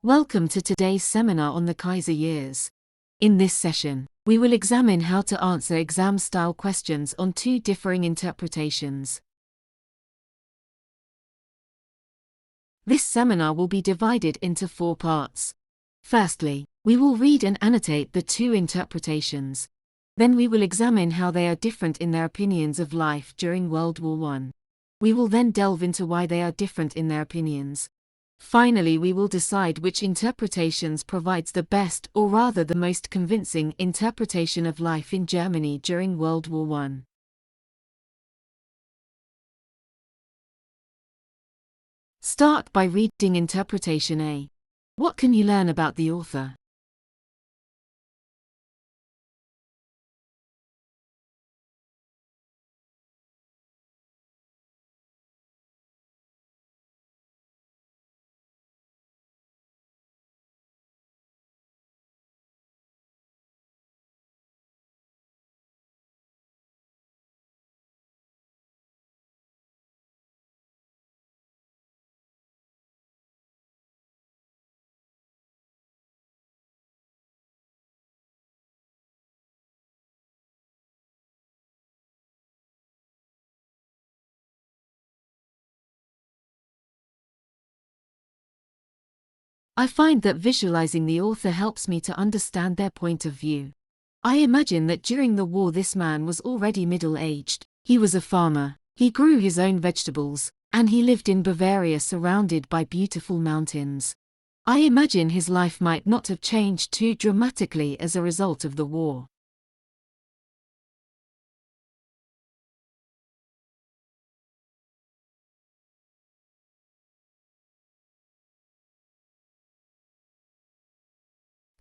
Welcome to today's seminar on the Kaiser years. In this session, we will examine how to answer exam-style questions on two differing interpretations. This seminar will be divided into 4 parts. Firstly, we will read and annotate the two interpretations. Then we will examine how they are different in their opinions of life during World War I. We will then delve into why they are different in their opinions. Finally, we will decide which interpretations provides the best, or rather the most convincing, interpretation of life in Germany during World War I. Start by reading Interpretation A. What can you learn about the author? I find that visualizing the author helps me to understand their point of view. I imagine that during the war this man was already middle-aged, he was a farmer, he grew his own vegetables, and he lived in Bavaria surrounded by beautiful mountains. I imagine his life might not have changed too dramatically as a result of the war.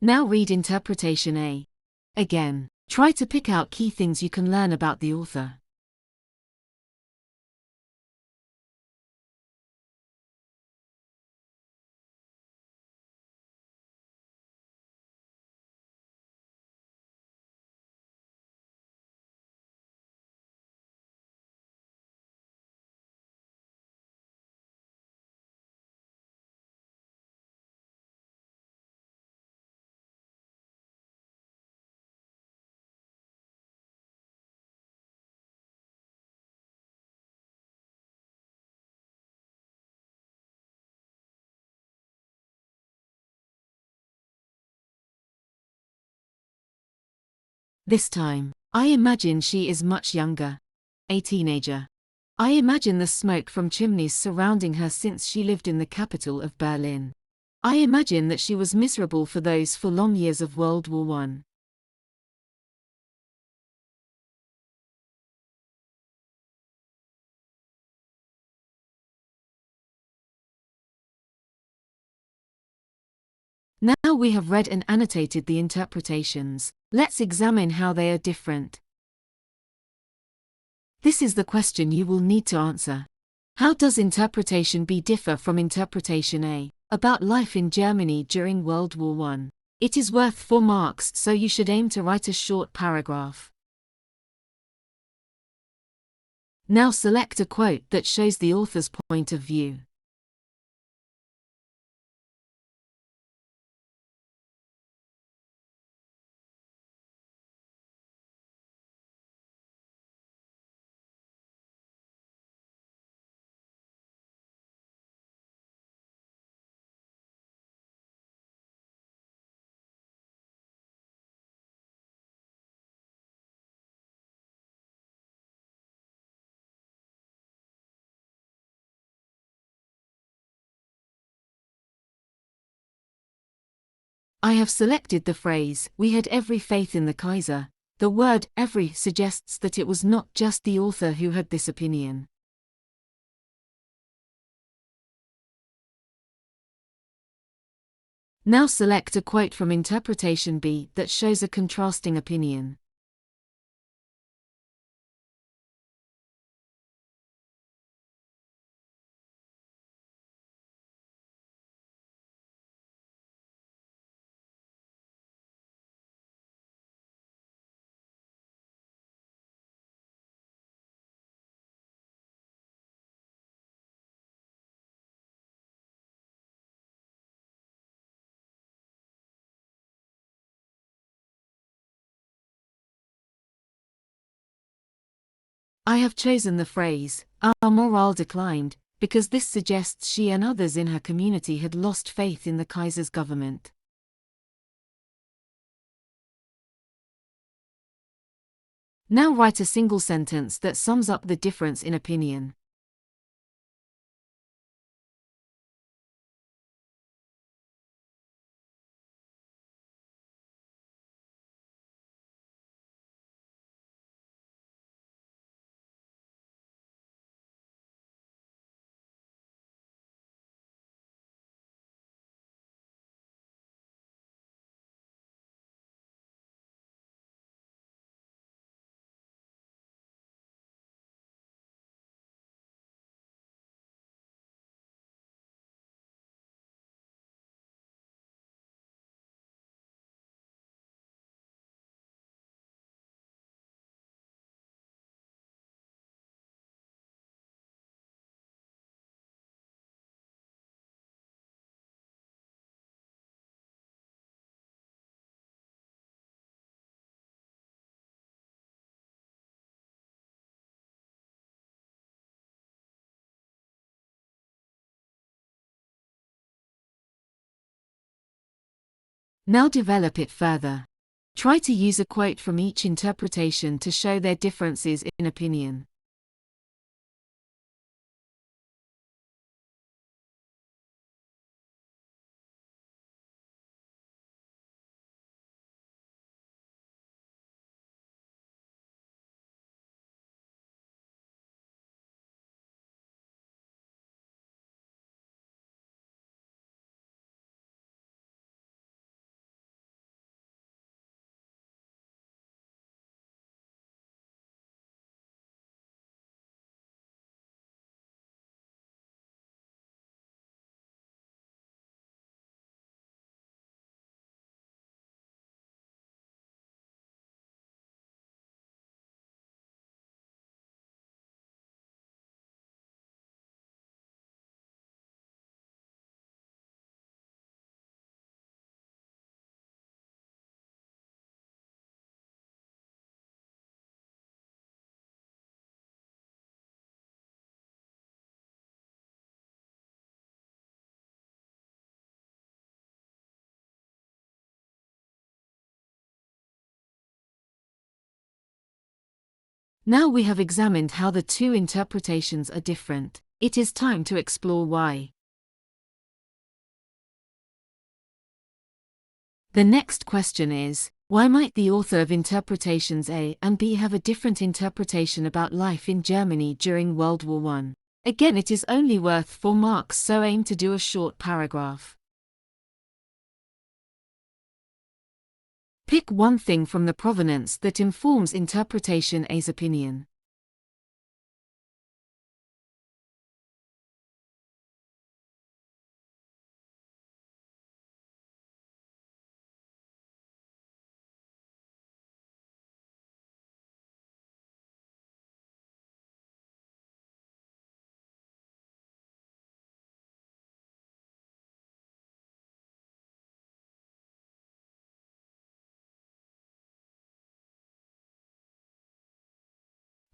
Now read Interpretation A. Again, try to pick out key things you can learn about the author. This time, I imagine she is much younger. A teenager. I imagine the smoke from chimneys surrounding her since she lived in the capital of Berlin. I imagine that she was miserable for those 4 long years of World War I. Now we have read and annotated the interpretations, let's examine how they are different. This is the question you will need to answer. How does Interpretation B differ from Interpretation A, about life in Germany during World War I? It is worth 4 marks, so you should aim to write a short paragraph. Now select a quote that shows the author's point of view. I have selected the phrase, "We had every faith in the Kaiser." The word "every" suggests that it was not just the author who had this opinion. Now select a quote from Interpretation B that shows a contrasting opinion. I have chosen the phrase, "our morale declined," because this suggests she and others in her community had lost faith in the Kaiser's government. Now write a single sentence that sums up the difference in opinion. Now develop it further. Try to use a quote from each interpretation to show their differences in opinion. Now we have examined how the two interpretations are different. It is time to explore why. The next question is, why might the author of interpretations A and B have a different interpretation about life in Germany during World War I? Again, it is only worth 4 marks, so aim to do a short paragraph. Pick one thing from the provenance that informs interpretation A's opinion.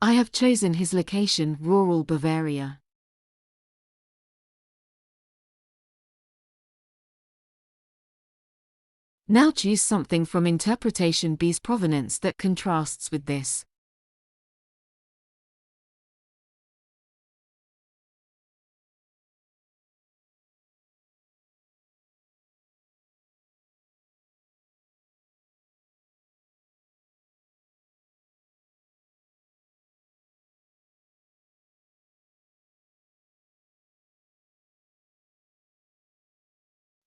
I have chosen his location, rural Bavaria. Now choose something from interpretation B's provenance that contrasts with this.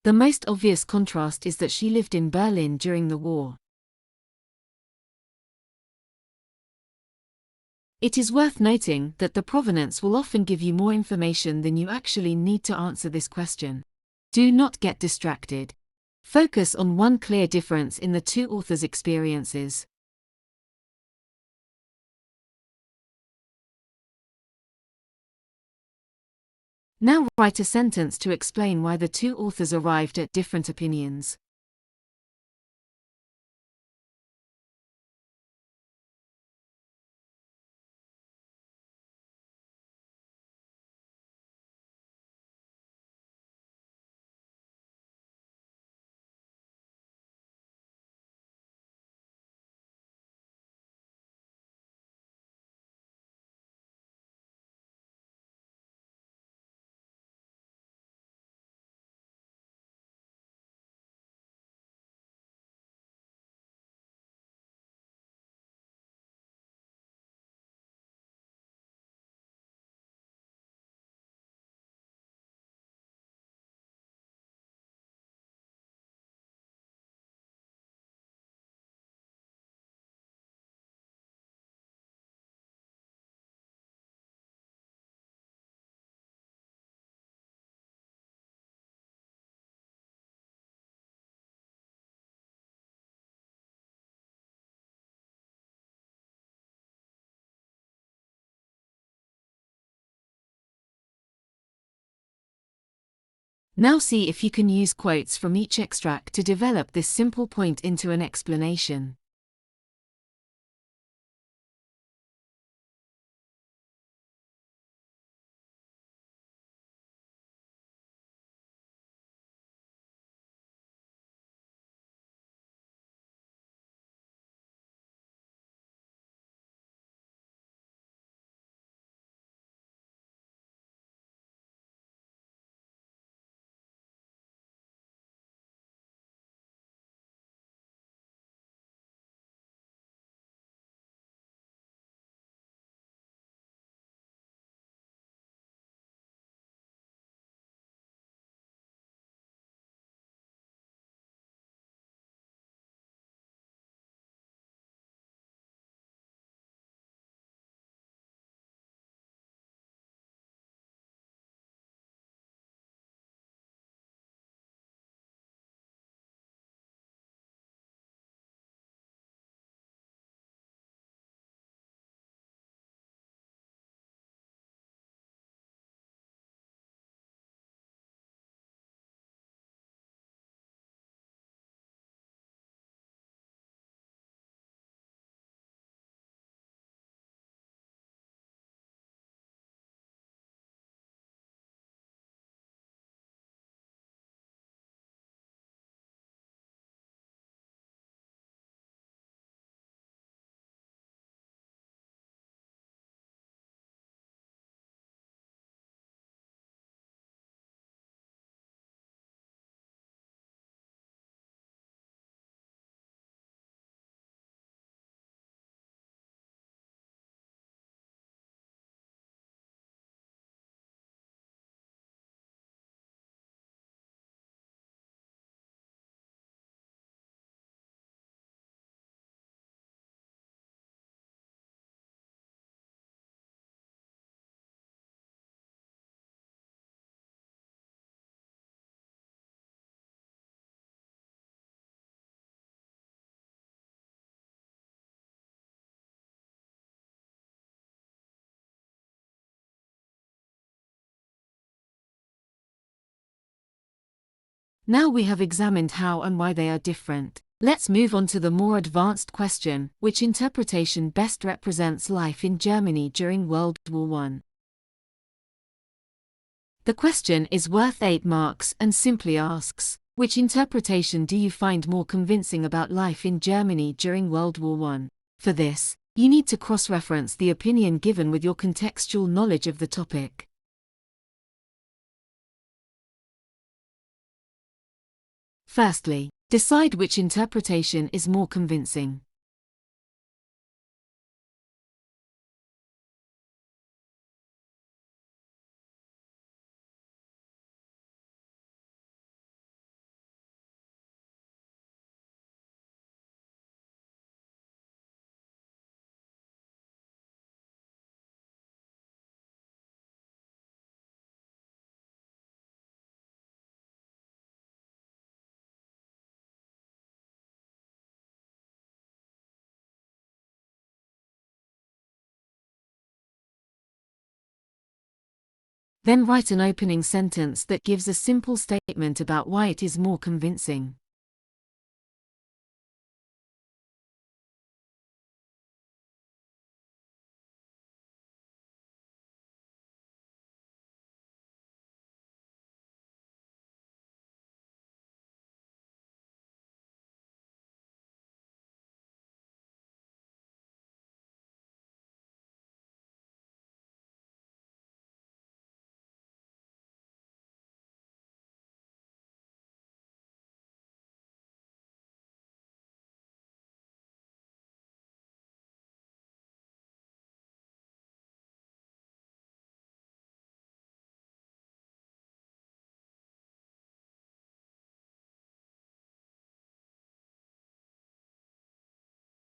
The most obvious contrast is that she lived in Berlin during the war. It is worth noting that the provenance will often give you more information than you actually need to answer this question. Do not get distracted. Focus on one clear difference in the two authors' experiences. Now write a sentence to explain why the two authors arrived at different opinions. Now see if you can use quotes from each extract to develop this simple point into an explanation. Now we have examined how and why they are different. Let's move on to the more advanced question: which interpretation best represents life in Germany during World War I? The question is worth 8 marks and simply asks, which interpretation do you find more convincing about life in Germany during World War I? For this, you need to cross-reference the opinion given with your contextual knowledge of the topic. Firstly, decide which interpretation is more convincing. Then write an opening sentence that gives a simple statement about why it is more convincing.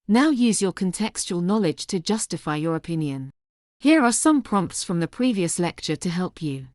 Now use your contextual knowledge to justify your opinion. Here are some prompts from the previous lecture to help you.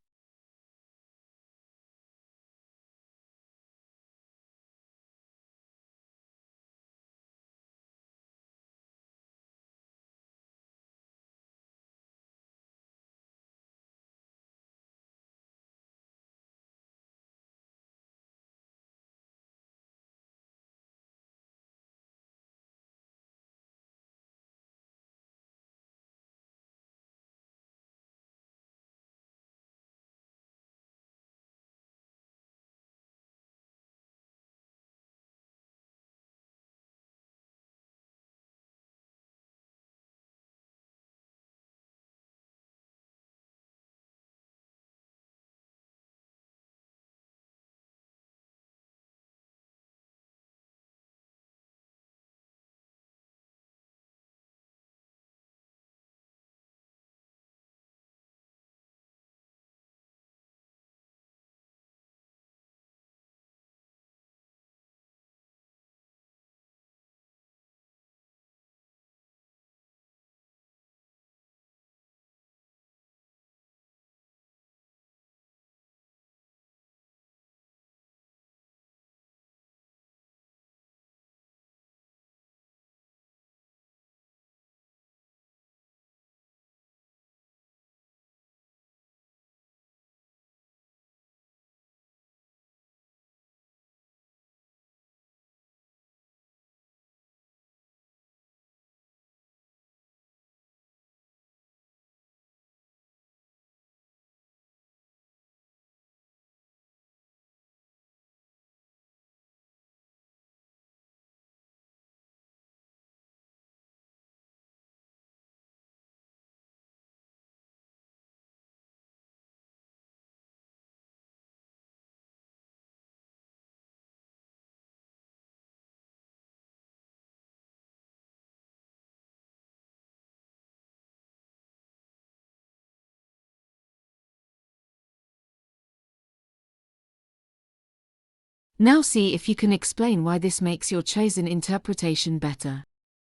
Now see if you can explain why this makes your chosen interpretation better.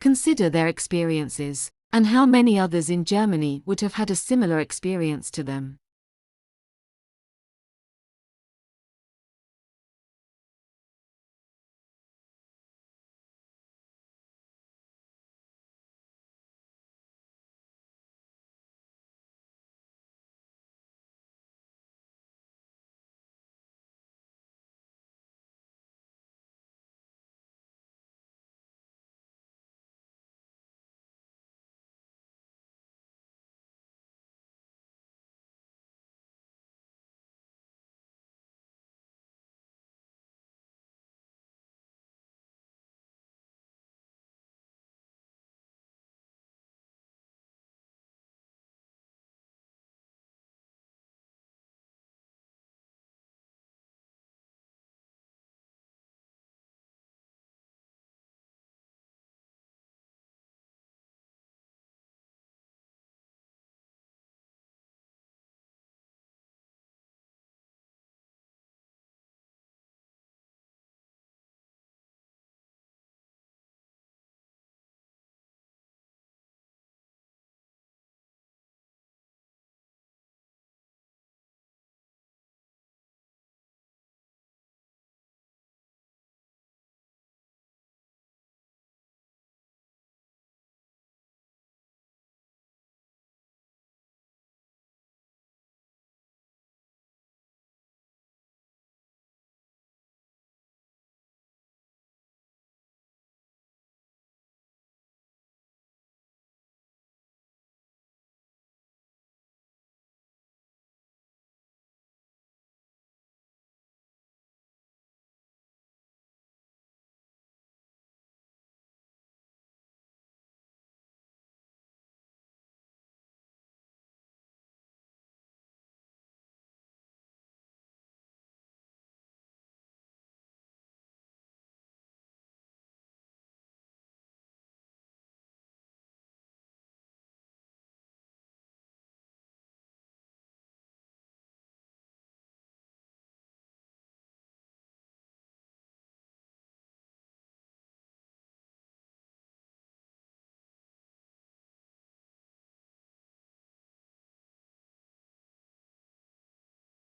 Consider their experiences, and how many others in Germany would have had a similar experience to them.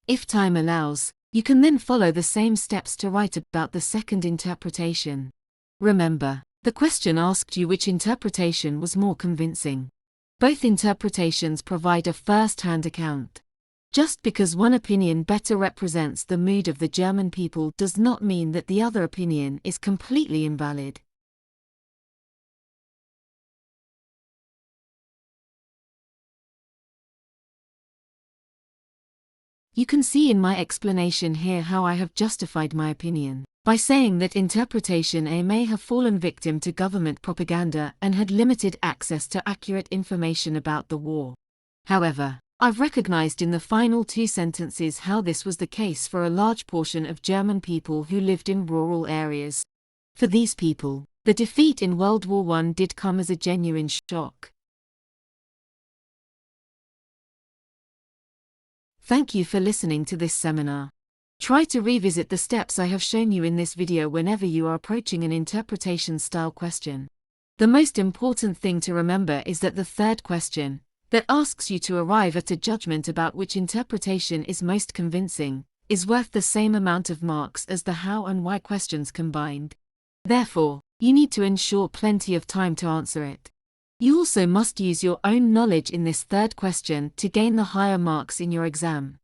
If time allows, you can then follow the same steps to write about the second interpretation. Remember, the question asked you which interpretation was more convincing. Both interpretations provide a first-hand account. Just because one opinion better represents the mood of the German people does not mean that the other opinion is completely invalid. You can see in my explanation here how I have justified my opinion, by saying that interpretation A may have fallen victim to government propaganda and had limited access to accurate information about the war. However, I've recognized in the final two sentences how this was the case for a large portion of German people who lived in rural areas. For these people, the defeat in World War I did come as a genuine shock. Thank you for listening to this seminar. Try to revisit the steps I have shown you in this video whenever you are approaching an interpretation-style question. The most important thing to remember is that the third question, that asks you to arrive at a judgment about which interpretation is most convincing, is worth the same amount of marks as the how and why questions combined. Therefore, you need to ensure plenty of time to answer it. You also must use your own knowledge in this third question to gain the higher marks in your exam.